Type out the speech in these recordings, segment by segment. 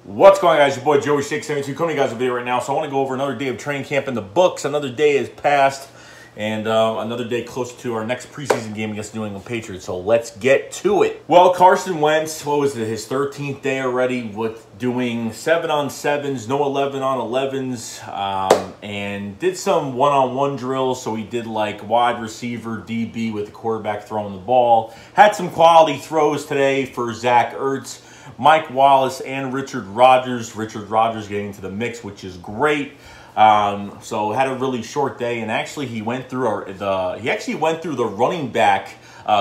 What's going on, guys? Your boy Joey 672 coming to you guys a video right now. So I want to go over another day of training camp in the books. Another day has passed, and another day closer to our next preseason game against the New England Patriots. So let's get to it. Well, Carson Wentz, what was it, his 13th day already with doing 7-on-7s, no 11-on-11s, and did some one-on-one drills. So he did like wide receiver, DB with the quarterback throwing the ball. Had some quality throws today for Zach Ertz, Mike Wallace, and Richard Rodgers. Richard Rodgers getting into the mix, which is great. So had a really short day, and actually he went through the running back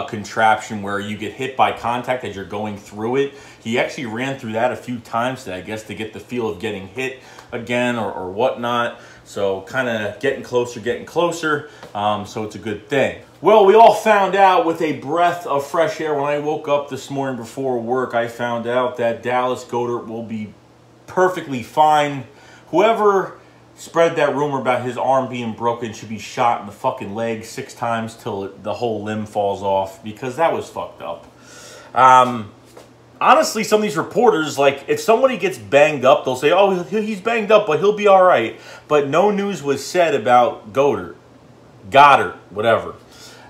contraption where you get hit by contact as you're going through it. He actually ran through that a few times today, I guess, to get the feel of getting hit again or whatnot. So kind of getting closer. So it's a good thing. Well, we all found out with a breath of fresh air when I woke up this morning before work. I found out that Dallas Goedert will be perfectly fine. Whoever spread that rumor about his arm being broken should be shot in the fucking leg 6 times till the whole limb falls off, because that was fucked up. Honestly, some of these reporters, like, if somebody gets banged up, they'll say, oh, he's banged up, but he'll be all right. But no news was said about Goddard, whatever,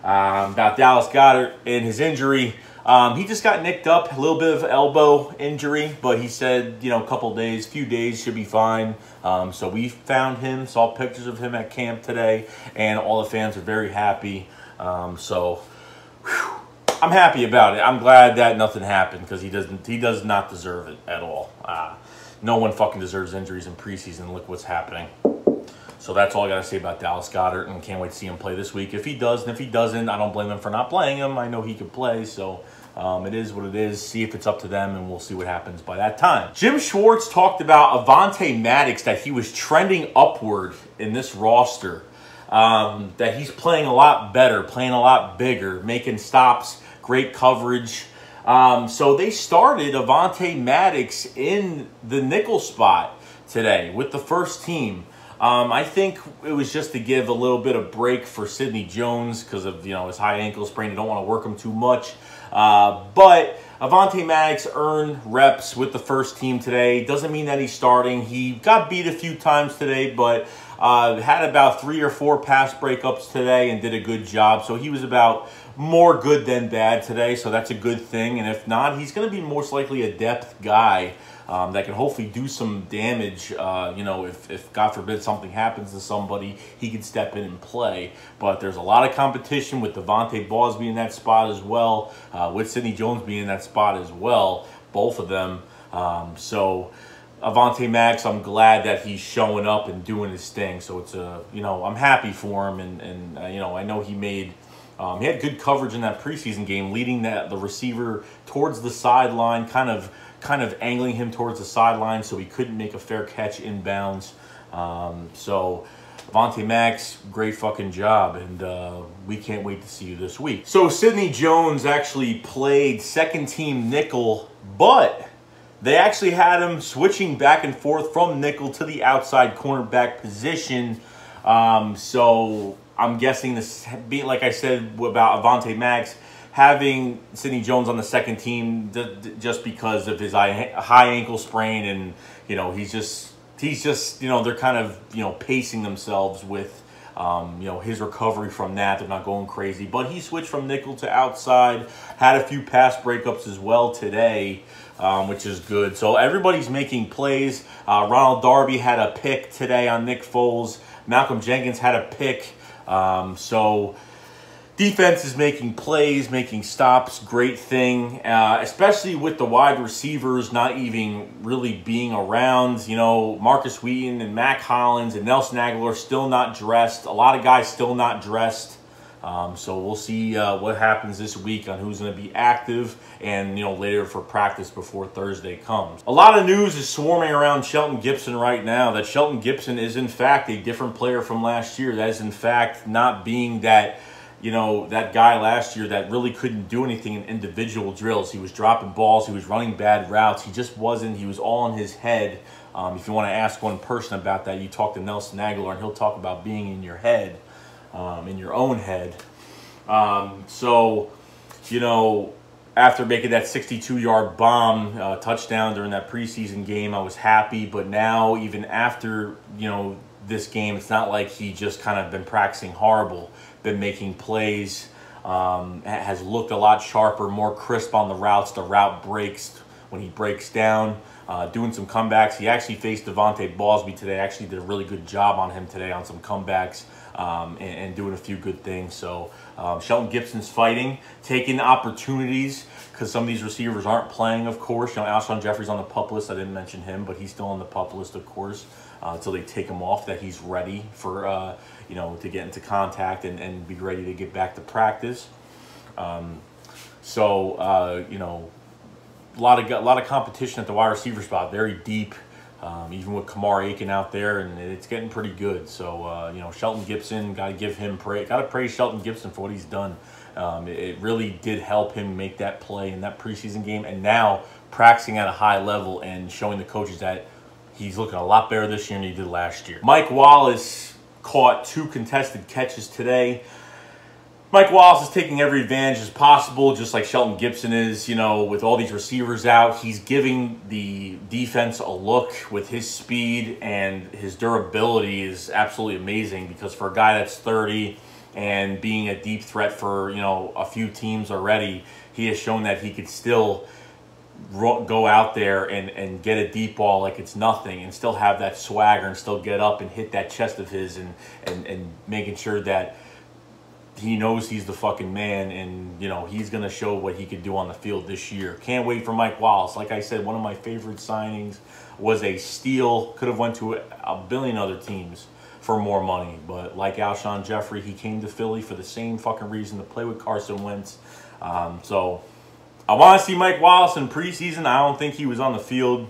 about Dallas Goedert and his injury. He just got nicked up, a little bit of elbow injury, but he said, you know, few days should be fine. So we found him, saw pictures of him at camp today, and all the fans are very happy. So I'm happy about it. I'm glad that nothing happened, because he does not deserve it at all. No one fucking deserves injuries in preseason. Look what's happening. So that's all I got to say about Dallas Goedert, and can't wait to see him play this week. If he does, and if he doesn't, I don't blame him for not playing him. I know he can play, so it is what it is. See if it's up to them, and we'll see what happens by that time. Jim Schwartz talked about Avonte Maddox, that he was trending upward in this roster, that he's playing a lot better, playing a lot bigger, making stops, great coverage. So they started Avonte Maddox in the nickel spot today with the first team. I think it was just to give a little bit of break for Sidney Jones because of, you know, his high ankle sprain. They don't want to work him too much. But Avonte Maddox earned reps with the first team today. Doesn't mean that he's starting. He got beat a few times today, but had about 3 or 4 pass breakups today and did a good job. So he was about more good than bad today, so that's a good thing. And if not, he's going to be most likely a depth guy that can hopefully do some damage. You know, if God forbid something happens to somebody, he can step in and play. But there's a lot of competition with Devontae Ball being in that spot as well, with Sidney Jones being in that spot as well, both of them. So Avonte Maddox, I'm glad that he's showing up and doing his thing. So it's you know, I'm happy for him, and you know, I know he made. He had good coverage in that preseason game, leading the receiver towards the sideline, kind of angling him towards the sideline so he couldn't make a fair catch inbounds. So Avonte Maddox, great fucking job, and we can't wait to see you this week. So Sidney Jones actually played second team nickel, but they actually had him switching back and forth from nickel to the outside cornerback position. So I'm guessing this, like I said about Avonte Maddox, having Sidney Jones on the second team just because of his high ankle sprain, and you know, he's just you know, they're kind of, you know, pacing themselves with you know, his recovery from that. They're not going crazy, but he switched from nickel to outside, had a few pass breakups as well today, which is good. So everybody's making plays. Ronald Darby had a pick today on Nick Foles. Malcolm Jenkins had a pick. So defense is making plays, making stops, great thing, especially with the wide receivers not even really being around. You know, Marcus Wheaton and Mac Hollins and Nelson Aguilar still not dressed. A lot of guys still not dressed. So we'll see what happens this week on who's going to be active, and, you know, later for practice before Thursday comes. A lot of news is swarming around Shelton Gibson right now, that Shelton Gibson is in fact a different player from last year. That is in fact not being that, you know, that guy last year that really couldn't do anything in individual drills. He was dropping balls, he was running bad routes, he just wasn't, he was all in his head. If you want to ask one person about that, you talk to Nelson Aguilar, and he'll talk about being in your head. In your own head. So, you know, after making that 62-yard bomb touchdown during that preseason game, I was happy. But now, even after, you know, this game, it's not like he just kind of been practicing horrible, been making plays, has looked a lot sharper, more crisp on the routes. The route breaks when he breaks down, doing some comebacks. He actually faced Devontae Ballsby today. Actually did a really good job on him today on some comebacks and doing a few good things. So Shelton Gibson's fighting, taking opportunities because some of these receivers aren't playing, of course. You know, Alshon Jeffrey's on the PUP list. I didn't mention him, but he's still on the PUP list, of course, until they take him off, that he's ready for, you know, to get into contact and be ready to get back to practice. You know, a lot of competition at the wide receiver spot, very deep, even with Kamar Aiken out there, and it's getting pretty good. So you know, Shelton Gibson, got to give him praise. Got to praise Shelton Gibson for what he's done. It really did help him make that play in that preseason game, and now practicing at a high level and showing the coaches that he's looking a lot better this year than he did last year. Mike Wallace caught 2 contested catches today. Mike Wallace is taking every advantage as possible, just like Shelton Gibson is. You know, with all these receivers out, he's giving the defense a look with his speed, and his durability is absolutely amazing, because for a guy that's 30 and being a deep threat for, you know, a few teams already, he has shown that he could still go out there and get a deep ball like it's nothing, and still have that swagger, and still get up and hit that chest of his, and making sure that he knows he's the fucking man, and, you know, he's going to show what he could do on the field this year. Can't wait for Mike Wallace. Like I said, one of my favorite signings, was a steal. Could have went to a billion other teams for more money, but like Alshon Jeffrey, he came to Philly for the same fucking reason, to play with Carson Wentz. So I want to see Mike Wallace in preseason. I don't think he was on the field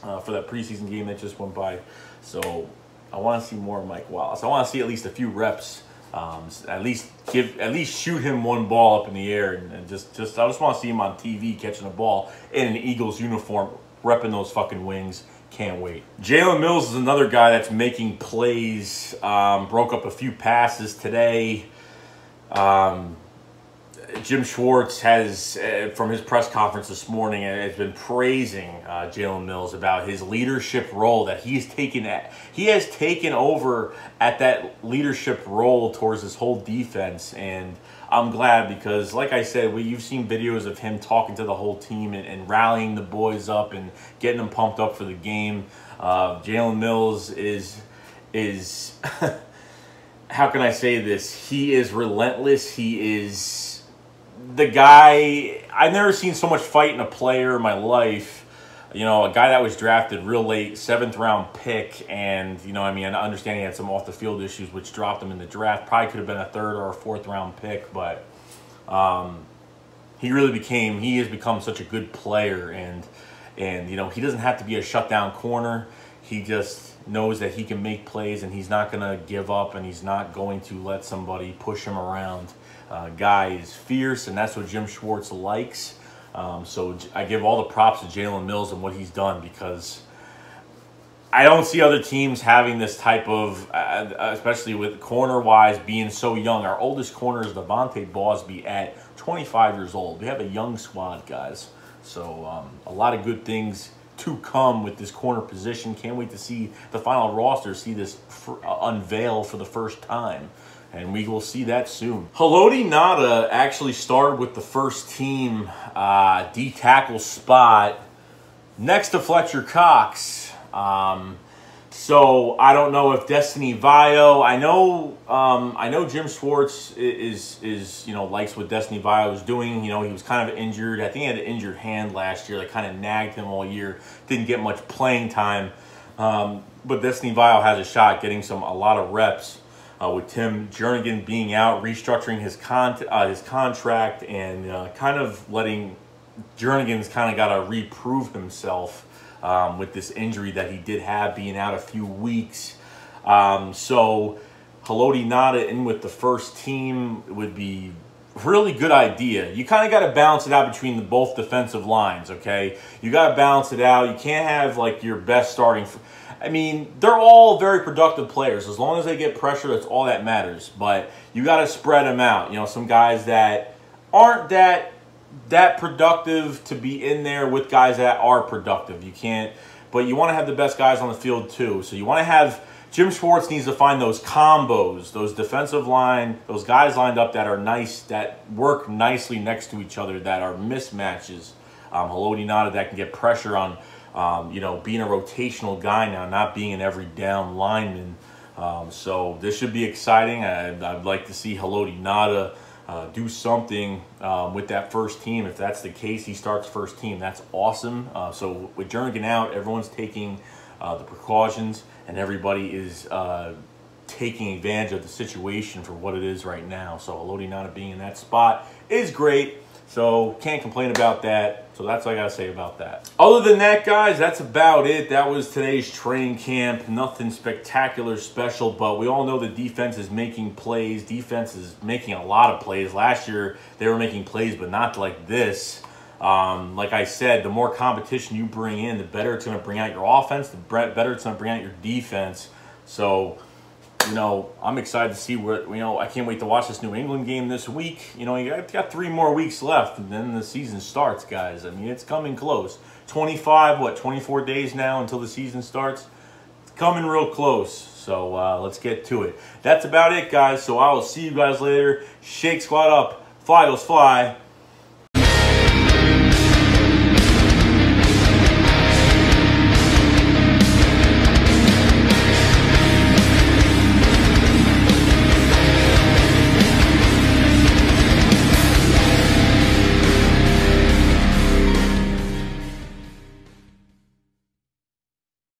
for that preseason game that just went by. So I want to see more of Mike Wallace. I want to see at least a few reps. At least shoot him one ball up in the air, and I just want to see him on TV catching a ball in an Eagles uniform, repping those fucking wings. Can't wait. Jalen Mills is another guy that's making plays. Broke up a few passes today. Jim Schwartz has, from his press conference this morning, has been praising Jalen Mills about his leadership role that he has taken over at that leadership role towards this whole defense. And I'm glad, because, like I said, you've seen videos of him talking to the whole team and rallying the boys up and getting them pumped up for the game. Jalen Mills is how can I say this? He is relentless. He is the guy. I've never seen so much fight in a player in my life. You know, a guy that was drafted real late, 7th round pick, and, you know, I mean, I understand he had some off the field issues which dropped him in the draft. Probably could have been a 3rd or a 4th round pick, but he has become such a good player, and you know, he doesn't have to be a shutdown corner. He just knows that he can make plays, and he's not going to give up, and he's not going to let somebody push him around. Guy is fierce, and that's what Jim Schwartz likes. So I give all the props to Jalen Mills and what he's done, because I don't see other teams having this type of, especially with corner-wise being so young. Our oldest corner is Devontae Ballsby at 25 years old. We have a young squad, guys. So a lot of good things to come with this corner position. Can't wait to see the final roster, see this unveil for the first time. And we will see that soon. Haloti Ngata actually started with the first team D-tackle spot next to Fletcher Cox. So I don't know if Destiny Vio. I know Jim Schwartz is you know, likes what Destiny Vio is doing. You know, he was kind of injured. I think he had an injured hand last year that kind of nagged him all year. Didn't get much playing time. But Destiny Vio has a shot getting a lot of reps. With Tim Jernigan being out, restructuring his contract, and kind of letting Jernigan's kind of got to reprove himself with this injury that he did have, being out a few weeks. So Haloti Ngata in with the first team would be really good idea. You kind of got to balance it out between both defensive lines, okay? You got to balance it out. You can't have like your best starting. I mean, they're all very productive players. As long as they get pressure, that's all that matters. But you got to spread them out. You know, some guys that aren't that that productive to be in there with guys that are productive. You can't, but you want to have the best guys on the field too. So you want to have, Jim Schwartz needs to find those combos, those defensive line, those guys lined up that are nice, that work nicely next to each other, that are mismatches. Haloti Ngata that can get pressure on, you know, being a rotational guy now, not being an every down lineman. So this should be exciting. I'd like to see Haloti Ngata do something with that first team. If that's the case, he starts first team. That's awesome. So with Jernigan out, everyone's taking the precautions, and everybody is taking advantage of the situation for what it is right now. So Haloti Ngata being in that spot is great. So can't complain about that. So that's what I got to say about that. Other than that, guys, that's about it. That was today's training camp. Nothing spectacular special, but we all know the defense is making plays. Defense is making a lot of plays. Last year, they were making plays, but not like this. Like I said, the more competition you bring in, the better it's going to bring out your offense, the better it's going to bring out your defense. So, you know, I'm excited to see what, you know, I can't wait to watch this New England game this week. You know, you got 3 more weeks left, and then the season starts, guys. I mean, it's coming close. 24 days now until the season starts. It's coming real close. So let's get to it. That's about it, guys. So I will see you guys later. Shake Squad up. Fly, Eagles, fly.